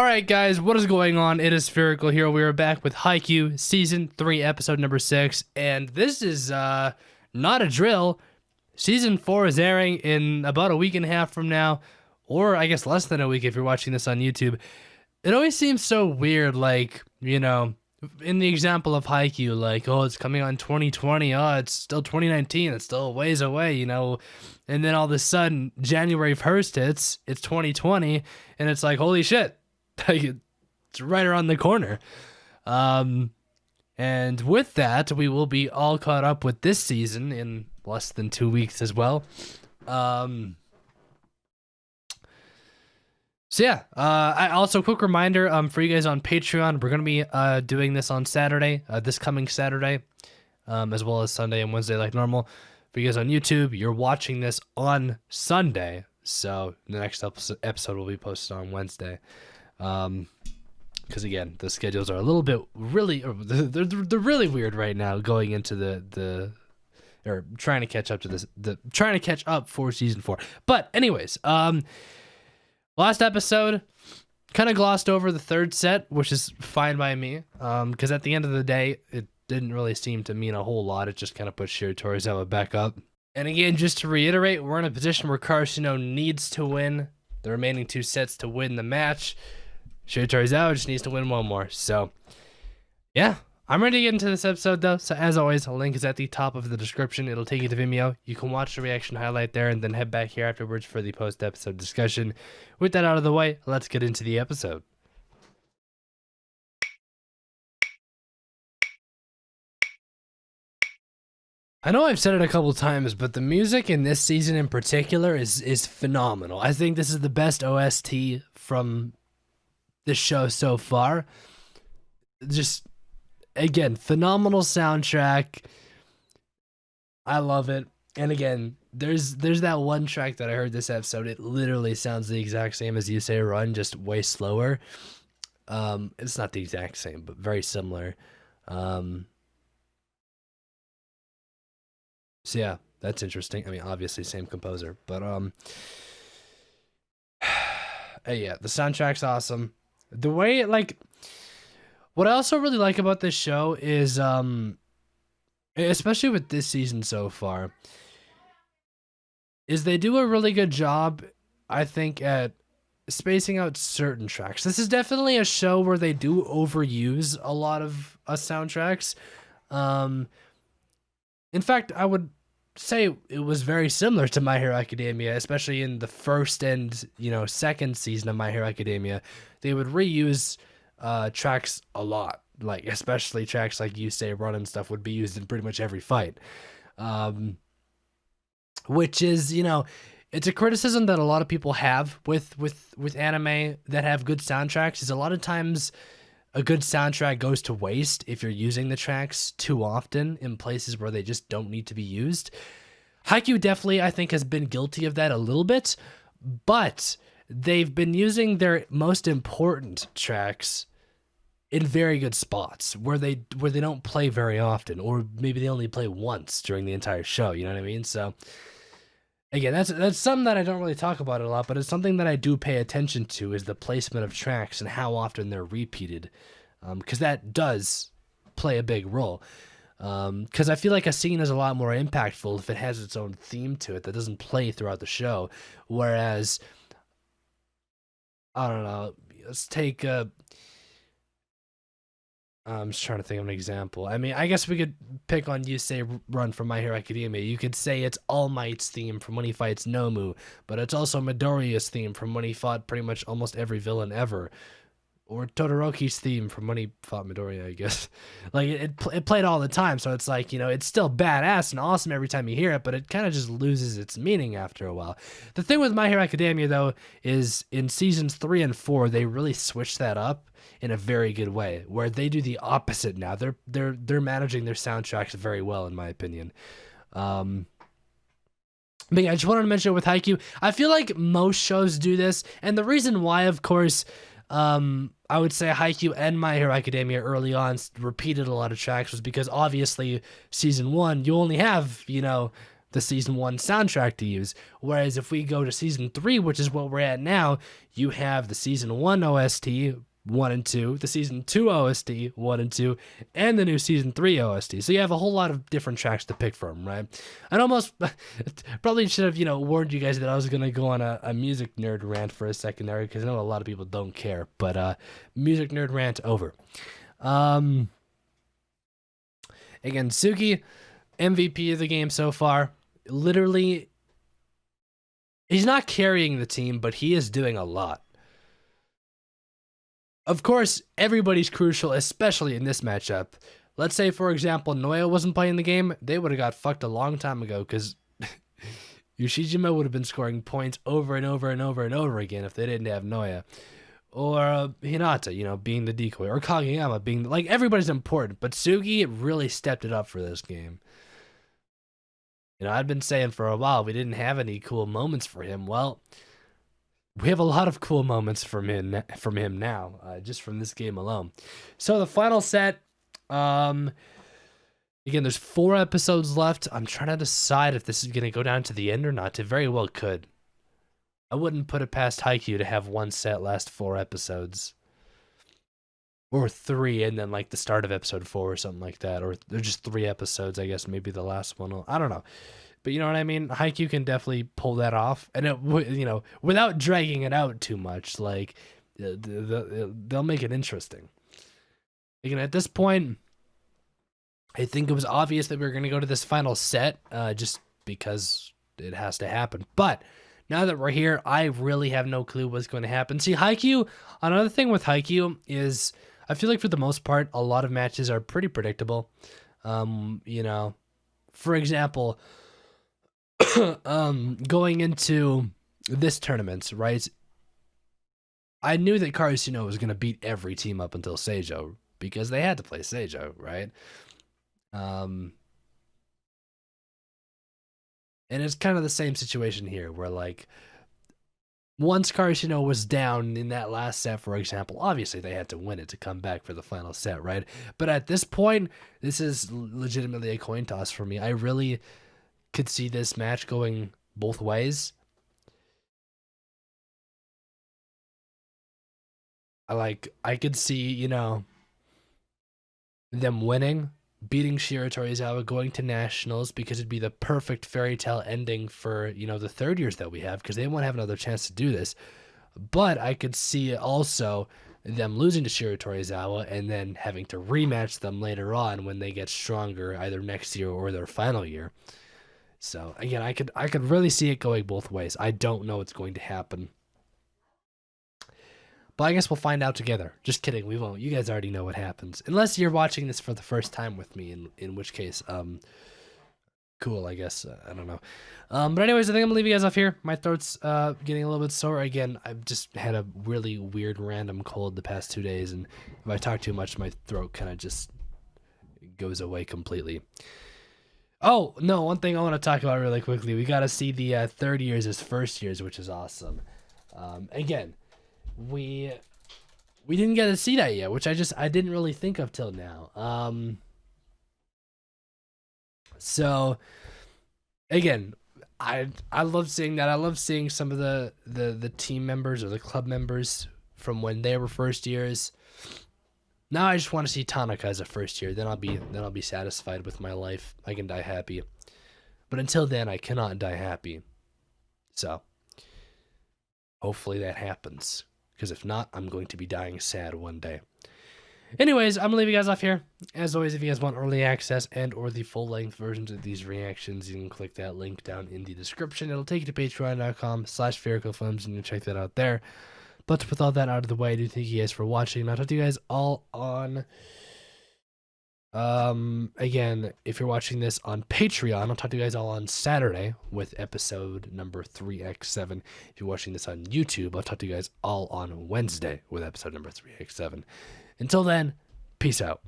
All right, guys, what is going on? It is Spherical here. We are back with Haikyuu Season 3, Episode number 6, and this is not a drill. Season 4 is airing in about a week and a half from now, or I guess less than a week if you're watching this on YouTube. It always seems so weird, like, you know, in the example of Haikyuu, like, oh, it's coming on 2020, oh, it's still 2019, it's still a ways away, you know, and then all of a sudden, January 1st hits, it's 2020, and it's like, holy shit. It's right around the corner. And with that, we will be all caught up with this season in less than 2 weeks as well. So yeah, I also, quick reminder for you guys on Patreon, we're going to be doing this on Saturday, this coming Saturday, as well as Sunday and Wednesday like normal. For you guys on YouTube, you're watching this on Sunday, so the next episode will be posted on Wednesday. Because again, the schedules are a little bit they're really weird right now going into or trying to catch up to this, trying to catch up for season 4. But anyways, last episode kind of glossed over the third set, which is fine by me. Because at the end of the day, it didn't really seem to mean a whole lot. It just kind of put Shiratorizawa back up. And again, just to reiterate, we're in a position where Karasuno needs to win the remaining 2 sets to win the match. Shiratorizawa just needs to win one more. So, yeah, I'm ready to get into this episode, though. So, as always, a link is at the top of the description. It'll take you to Vimeo. You can watch the reaction highlight there and then head back here afterwards for the post-episode discussion. With that out of the way, let's get into the episode. I know I've said it a couple times, but the music in this season in particular is phenomenal. I think this is the best OST from this show so far. Just, again, phenomenal soundtrack. I love it. And again, there's that one track that I heard this episode. It literally sounds the exact same as You Say Run, just way slower. It's not the exact same, but very similar. So yeah, that's interesting. I mean, obviously same composer, but yeah, the soundtrack's awesome. The way, like, what I also really like about this show is, especially with this season so far, is they do a really good job, I think, at spacing out certain tracks. This is definitely a show where they do overuse a lot of soundtracks. In fact, I would say it was very similar to My Hero Academia, especially in the first and, you know, second season of My Hero Academia. They would reuse tracks a lot, like especially tracks like You Say Run and stuff would be used in pretty much every fight. Which is, you know, it's a criticism that a lot of people have with anime that have good soundtracks, is a lot of times a good soundtrack goes to waste if you're using the tracks too often in places where they just don't need to be used. Haikyuu definitely, I think, has been guilty of that a little bit, but they've been using their most important tracks in very good spots where they don't play very often, or maybe they only play once during the entire show, you know what I mean? So again, that's something that I don't really talk about a lot, but it's something that I do pay attention to, is the placement of tracks and how often they're repeated, because that does play a big role. Because I feel like a scene is a lot more impactful if it has its own theme to it that doesn't play throughout the show, whereas, I don't know, let's take I'm just trying to think of an example. I mean, I guess we could pick on You Say Run from My Hero Academia. You could say it's All Might's theme from when he fights Nomu, but it's also Midoriya's theme from when he fought pretty much almost every villain ever. Or Todoroki's theme from when he fought Midoriya, I guess. Like, it played all the time, so it's like, you know, it's still badass and awesome every time you hear it, but it kind of just loses its meaning after a while. The thing with My Hero Academia, though, is in seasons 3 and 4, they really switched that up in a very good way, where they do the opposite now. They're managing their soundtracks very well, in my opinion. But yeah, I just wanted to mention it with Haikyuu. I feel like most shows do this, and the reason why, of course, I would say Haikyuu and My Hero Academia early on repeated a lot of tracks was because obviously season 1, you only have, you know, the season 1 soundtrack to use. Whereas if we go to season 3, which is what we're at now, you have the season 1 OST 1 and 2, the season 2 OST 1 and 2, and the new season 3 OST. So you have a whole lot of different tracks to pick from, right? And almost probably should have, warned you guys that I was going to go on a music nerd rant for a second there, because I know a lot of people don't care, but music nerd rant over. Again, Suki, MVP of the game so far. Literally, he's not carrying the team, but he is doing a lot. Of course, everybody's crucial, especially in this matchup. Let's say, for example, Noya wasn't playing the game, they would have got fucked a long time ago, because Yoshijima would have been scoring points over and over and over and over again if they didn't have Noya. Or Hinata, being the decoy. Or Kageyama being... everybody's important, but Sugi really stepped it up for this game. I'd been saying for a while we didn't have any cool moments for him. Well... we have a lot of cool moments from him now, just from this game alone. So the final set, again, there's 4 episodes left. I'm trying to decide if this is going to go down to the end or not. It very well could. I wouldn't put it past Haikyuu to have one set last 4 episodes. Or 3, and then the start of episode 4 or something like that. Or they're just 3 episodes, I guess. Maybe the last one. I don't know. But you know what I mean? Haikyuu can definitely pull that off. And, without dragging it out too much, they'll make it interesting. Again, at this point, I think it was obvious that we were going to go to this final set, just because it has to happen. But now that we're here, I really have no clue what's going to happen. See, Haikyuu, another thing with Haikyuu is, I feel like for the most part, a lot of matches are pretty predictable. For example... going into this tournament, right? I knew that Karasuno was going to beat every team up until Seijo, because they had to play Seijo, right? And it's kind of the same situation here, where once Karasuno was down in that last set, for example, obviously they had to win it to come back for the final set, right? But at this point, this is legitimately a coin toss for me. I really could see this match going both ways. I could see, them winning, beating Shiratorizawa, going to nationals, because it'd be the perfect fairy tale ending for, the third years that we have, because they won't have another chance to do this. But I could see also them losing to Shiratorizawa and then having to rematch them later on when they get stronger, either next year or their final year. So again, I could really see it going both ways. I don't know what's going to happen, but I guess we'll find out together. Just kidding, we won't. You guys already know what happens, unless you're watching this for the first time with me. In which case, cool. I guess I don't know. But anyways, I think I'm gonna leave you guys off here. My throat's getting a little bit sore again. I've just had a really weird random cold the past 2 days, and if I talk too much, my throat kind of just goes away completely. Oh, no, one thing I want to talk about really quickly. We got to see the third years as first years, which is awesome. Again, we didn't get to see that yet, which I didn't really think of till now. So, again, I love seeing that. I love seeing some of the team members or the club members from when they were first years. Now I just want to see Tanaka as a first year. Then I'll be satisfied with my life. I can die happy. But until then, I cannot die happy. So hopefully that happens, because if not, I'm going to be dying sad one day. Anyways, I'm gonna leave you guys off here. As always, if you guys want early access and or the full-length versions of these reactions, you can click that link down in the description. It'll take you to patreon.com/sphericalfilms, and you can check that out there. But with all that out of the way, I do thank you guys for watching. And I'll talk to you guys all on... again, if you're watching this on Patreon, I'll talk to you guys all on Saturday with episode number 3x7. If you're watching this on YouTube, I'll talk to you guys all on Wednesday with episode number 3x7. Until then, peace out.